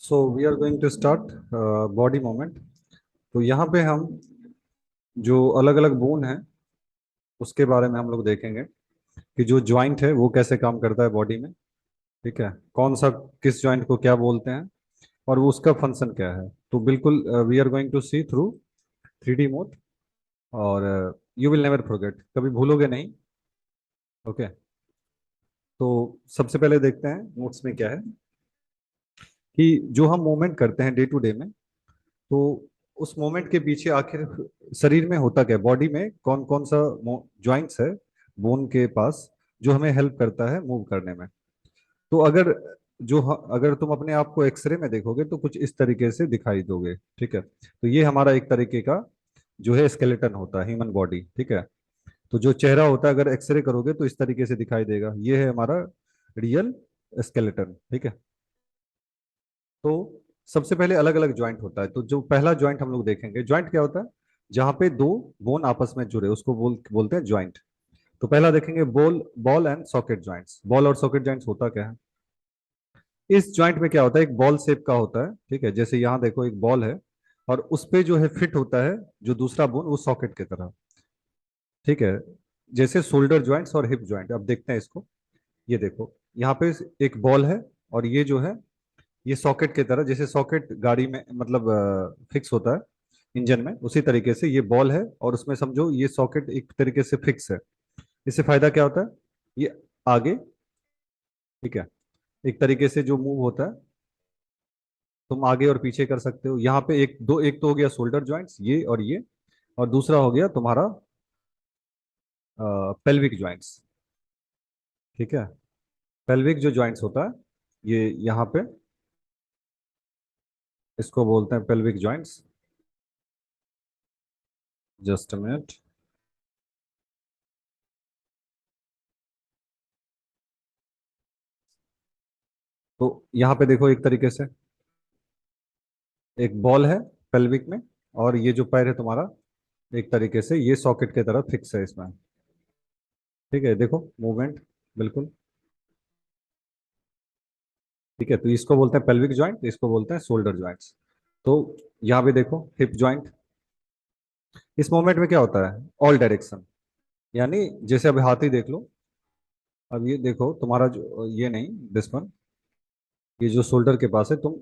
So we are going to start body movement. तो यहाँ पे हम जो अलग अलग बोन है उसके बारे में हम लोग देखेंगे कि जो जॉइंट है वो कैसे काम करता है बॉडी में। ठीक है, कौन सा किस जॉइंट को क्या बोलते हैं और वो उसका फंक्शन क्या है। तो बिल्कुल we are going to see through 3D mode. और यू विल नेवर फॉरगेट, कभी भूलोगे नहीं। ओके, तो सबसे पहले देखते हैं नोट्स में क्या है कि जो हम मूवमेंट करते हैं डे टू डे में, तो उस मोमेंट के पीछे आखिर शरीर में होता क्या है, बॉडी में कौन कौन सा जॉइंट्स है बोन के पास जो हमें हेल्प करता है मूव करने में। तो अगर तुम अपने आप को एक्सरे में देखोगे तो कुछ इस तरीके से दिखाई दोगे। ठीक है, तो ये हमारा एक तरीके का जो है स्केलेटन होता है ह्यूमन बॉडी। ठीक है, तो जो चेहरा होता है अगर एक्सरे करोगे तो इस तरीके से दिखाई देगा, ये है हमारा रियल स्केलेटन। ठीक है, तो सबसे पहले अलग अलग जॉइंट होता है। तो जो पहला जॉइंट हम लोग देखेंगे, जॉइंट क्या होता है, जहाँ पे दो बोन आपस में जुड़े उसको बोलते हैं जॉइंट। तो पहला देखेंगे ball ball and socket joints. Ball और सॉकेट जॉइंट्स होता क्या है, इस जॉइंट में क्या होता है, एक बॉल शेप का होता है। ठीक है, जैसे यहाँ देखो एक बॉल है और उस पे जो है फिट होता है जो दूसरा बोन वो सॉकेट की तरह। ठीक है, जैसे शोल्डर जॉइंट्स और हिप जॉइंट। अब देखते हैं इसको, ये देखो यहाँ पे एक बॉल है और ये जो है ये सॉकेट की तरह, जैसे सॉकेट गाड़ी में मतलब फिक्स होता है इंजन में, उसी तरीके से ये बॉल है और उसमें समझो ये सॉकेट एक तरीके से फिक्स है। इससे फायदा क्या होता है, ये आगे, ठीक है, एक तरीके से जो मूव होता है तुम आगे और पीछे कर सकते हो। यहाँ पे एक तो हो गया शोल्डर जॉइंट्स ये और ये, और दूसरा हो गया तुम्हारा पेल्विक जॉइंट्स। ठीक है, पेल्विक जो जॉइंट्स होता है ये यहाँ पे, इसको बोलते हैं pelvic joints. Just a minute. तो यहाँ पे देखो एक तरीके से एक बॉल है पेल्विक में, और ये जो पैर है तुम्हारा एक तरीके से ये सॉकेट की तरह फिक्स है इसमें। ठीक है, देखो मूवमेंट बिल्कुल। ठीक है, तो इसको बोलते हैं पेल्विक जॉइंट, इसको बोलते हैं शोल्डर जॉइंट्स। तो यहाँ पे देखो हिप जॉइंट, इस मूवमेंट में क्या होता है, ऑल डायरेक्शन। यानी जैसे अब हाथ ही देख लो, अब ये देखो तुम्हारा जो ये नहीं दिस वन, ये जो शोल्डर के पास है तुम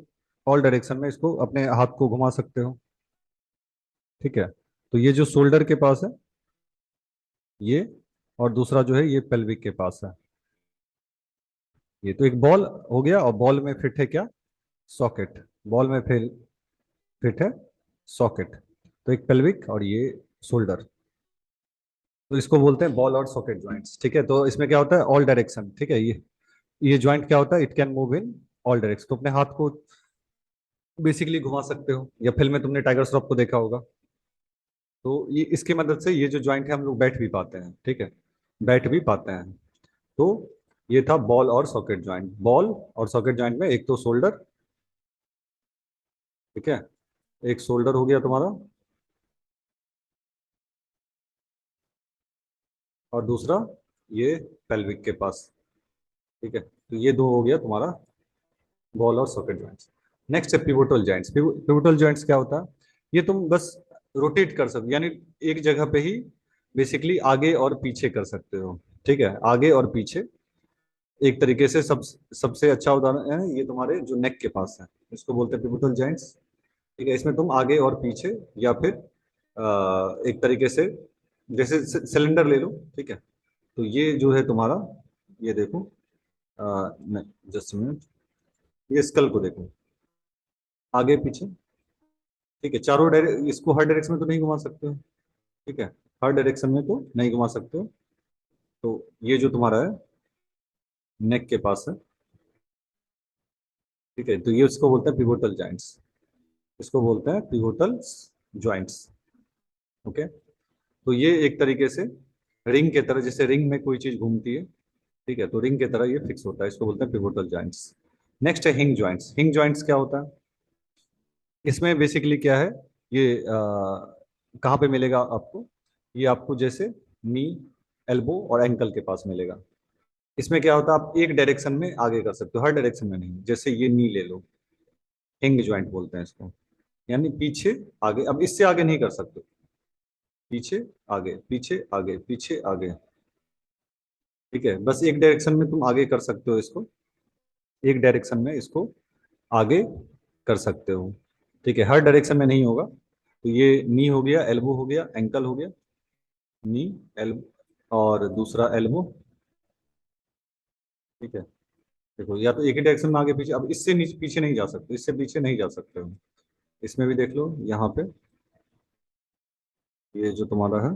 ऑल डायरेक्शन में इसको अपने हाथ को घुमा सकते हो। ठीक है, तो ये जो शोल्डर के पास है ये, और दूसरा जो है ये पेल्विक के पास है। ये तो एक बॉल हो गया, और बॉल में फिट है क्या, सॉकेट। बॉल में फिर फिट है सॉकेट। तो एक पेल्विक और ये शोल्डर, तो इसको बोलते हैं बॉल और सॉकेट जॉइंट्स। ठीक है, तो इसमें क्या होता है, ऑल डायरेक्शन। ठीक है, ये जॉइंट क्या होता है, it can move in all direction. तो अपने हाथ को बेसिकली घुमा सकते हो, या फिल्म में तुमने टाइगर श्रॉफ को देखा होगा। तो ये इसकी मदद से ये जो जॉइंट है हम लोग बैठ भी पाते हैं। ठीक है, बैठ भी पाते हैं। तो ये था बॉल और सॉकेट जॉइंट। बॉल और सॉकेट जॉइंट में एक तो शोल्डर, ठीक है, एक शोल्डर हो गया तुम्हारा, और दूसरा ये पेल्विक के पास। ठीक है, तो ये दो हो गया तुम्हारा बॉल और सॉकेट जॉइंट्स। नेक्स्ट है पिवोटल जॉइंट्स। पिवोटल जॉइंट्स क्या होता है, ये तुम बस रोटेट कर सकते हो, यानी एक जगह पे ही बेसिकली आगे और पीछे कर सकते हो। ठीक है, आगे और पीछे एक तरीके से सबसे अच्छा उदाहरण है ये तुम्हारे जो नेक के पास है, इसको बोलते हैं पिवोटल जॉइंट्स। ठीक है, इसमें तुम आगे और पीछे, या फिर एक तरीके से जैसे सिलेंडर ले लो। ठीक है, तो ये जो है तुम्हारा, ये देखो, जस्ट मिनट, ये स्कल को देखो, आगे पीछे। ठीक है, चारों इसको हर डायरेक्शन में तो नहीं घुमा सकते हो। ठीक है, हर डायरेक्शन में तो नहीं घुमा सकते हो। तो ये जो तुम्हारा है नेक के पास है। ठीक है, तो ये उसको बोलते हैं पिवोटल जॉइंट्स, इसको बोलते हैं पिवोटल जॉइंट्स। ओके, तो ये एक तरीके से रिंग के तरह, जैसे रिंग में कोई चीज घूमती है, ठीक है, तो रिंग की तरह ये फिक्स होता है, इसको बोलते हैं पिवोटल जॉइंट्स। नेक्स्ट है हिंग जॉइंट्स। हिंग जॉइंट्स क्या होता है, इसमें बेसिकली क्या है, ये कहाँ पे मिलेगा आपको, ये आपको जैसे नी, एल्बो और एंकल के पास मिलेगा। इसमें क्या होता है, आप एक डायरेक्शन में आगे कर सकते हो, हर डायरेक्शन में नहीं। जैसे ये नी ले लो, हिंग ज्वाइंट बोलते हैं इसको, यानी पीछे आगे। अब इससे आगे नहीं कर सकते, पीछे आगे पीछे आगे पीछे आगे, ठीक है। बस एक डायरेक्शन में तुम आगे कर सकते हो इसको, एक डायरेक्शन में इसको आगे कर सकते हो, ठीक है। हर डायरेक्शन में नहीं होगा। तो ये नी हो गया, एल्बो हो गया, एंकल हो गया, नी, एल्बो और दूसरा एल्बो, ठीक है। देखो या तो एक ही डायरेक्शन में आगे पीछे, अब इससे नीचे पीछे नहीं जा सकते, इससे पीछे नहीं जा सकते हो। इसमें भी देख लो यहाँ पे, ये जो तुम्हारा है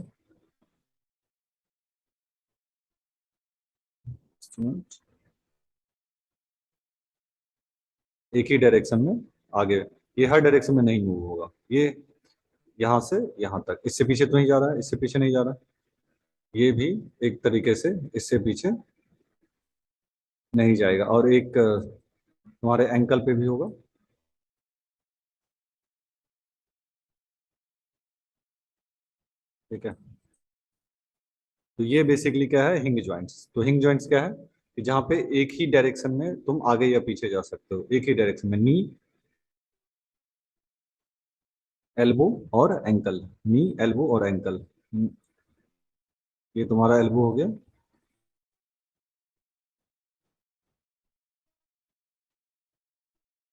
इंस्ट्रूमेंट, एक ही डायरेक्शन में आगे, ये हर डायरेक्शन में नहीं मूव होगा, ये यहाँ से यहाँ तक, इससे पीछे तो नहीं जा रहा है, इससे पीछे नहीं जा रहा है, ये भी एक तरीके से इससे पीछे नहीं जाएगा। और एक तुम्हारे एंकल पे भी होगा, ठीक है। तो ये बेसिकली क्या है, हिंग जॉइंट्स। तो हिंग जॉइंट्स क्या है कि जहाँ पे एक ही डायरेक्शन में तुम आगे या पीछे जा सकते हो, एक ही डायरेक्शन में, नी, एल्बो और एंकल, नी, एल्बो और एंकल। ये तुम्हारा एल्बो हो गया,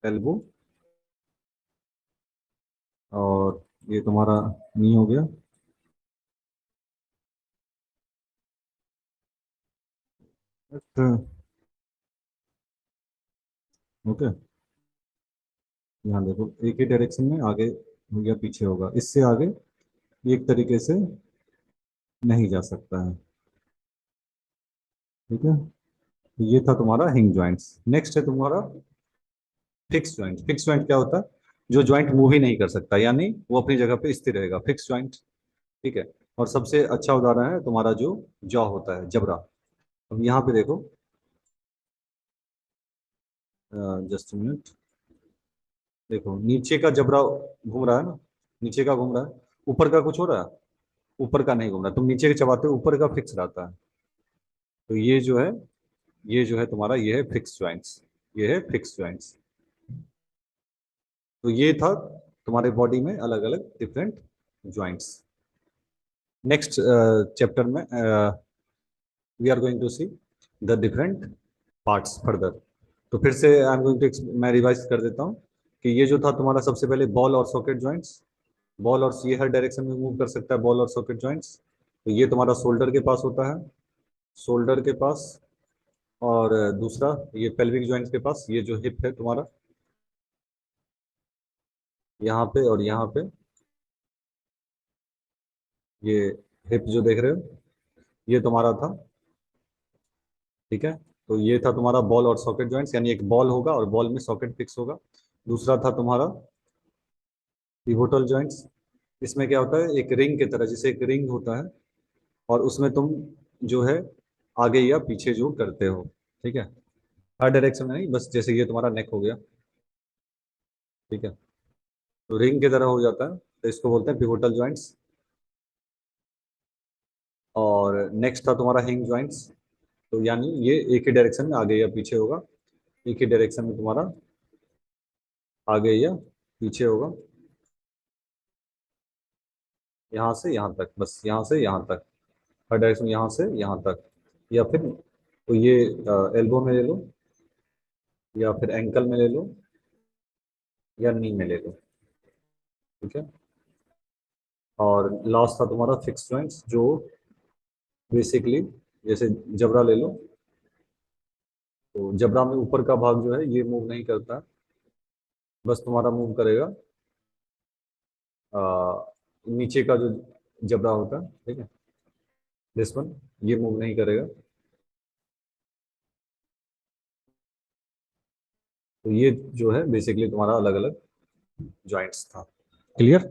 एल्बो, और ये तुम्हारा नी हो गया, ओके। यहाँ देखो एक ही डायरेक्शन में आगे या पीछे होगा, इससे आगे एक तरीके से नहीं जा सकता है, ठीक है। तो ये था तुम्हारा हिंग जॉइंट्स। नेक्स्ट है तुम्हारा फिक्स जॉइंट। फिक्स जॉइंट क्या होता है, जो जॉइंट मूव ही नहीं कर सकता, यानी वो अपनी जगह पे स्थिर रहेगा, फिक्स जॉइंट, ठीक है। और सबसे अच्छा उदाहरण है तुम्हारा जो जॉ होता है, जबड़ा। अब यहाँ पे देखो, जस्ट मिनट, देखो नीचे का जबड़ा घूम रहा है ना, नीचे का घूम रहा है, ऊपर का कुछ हो रहा है, ऊपर का नहीं घूम रहा, तुम नीचे के चबाते हो, ऊपर का फिक्स रहता है। तो ये जो है, ये जो है तुम्हारा, ये है फिक्स जॉइंट्स, ये है फिक्स जॉइंट्स। तो ये था तुम्हारे बॉडी में अलग अलग डिफरेंट जॉइंट्स। नेक्स्ट चैप्टर में we are going to see the different parts further. तो फिर से आई एम गोइंग टू, मैं रिवाइज कर देता हूँ कि ये जो था तुम्हारा सबसे पहले बॉल और सॉकेट जॉइंट्स। बॉल और ये हर डायरेक्शन में मूव कर सकता है, बॉल और सॉकेट जॉइंट्स। तो ये तुम्हारा शोल्डर के पास होता है, शोल्डर के पास। और दूसरा ये पेल्विक जॉइंट्स के पास, ये जो हिप है तुम्हारा, यहाँ पे और यहाँ पे, ये हिप जो देख रहे हो, ये तुम्हारा था, ठीक है। तो ये था तुम्हारा बॉल और सॉकेट जॉइंट्स, यानी एक बॉल होगा और बॉल में सॉकेट फिक्स होगा। दूसरा था तुम्हारा पिवोटल जॉइंट्स। इसमें क्या होता है, एक रिंग की तरह, जैसे एक रिंग होता है, और उसमें तुम जो है आगे या पीछे जो करते हो, ठीक है। हर डायरेक्शन में नहीं, बस जैसे ये तुम्हारा नेक हो गया, ठीक है। तो रिंग की तरह हो जाता है, तो इसको बोलते हैं पिवोटल जॉइंट्स। और नेक्स्ट था तुम्हारा हिंग जॉइंट्स। तो यानी ये एक ही डायरेक्शन में आगे या पीछे होगा, एक ही डायरेक्शन में तुम्हारा आगे या पीछे होगा, यहाँ से यहाँ तक, बस यहाँ से यहाँ तक, हर डायरेक्शन, यहाँ से यहाँ तक। या फिर तो ये एल्बो में ले लो, या फिर एंकल में ले लो, या नी में ले लो, ठीक है। और लास्ट था तुम्हारा फिक्स जॉइंट्स, जो बेसिकली जैसे जबड़ा ले लो, तो जबड़ा में ऊपर का भाग जो है ये मूव नहीं करता, बस तुम्हारा मूव करेगा नीचे का जो जबड़ा होता है, ठीक है, दिस वन, ये मूव नहीं करेगा। तो ये जो है बेसिकली तुम्हारा अलग अलग जॉइंट्स था। क्लियर।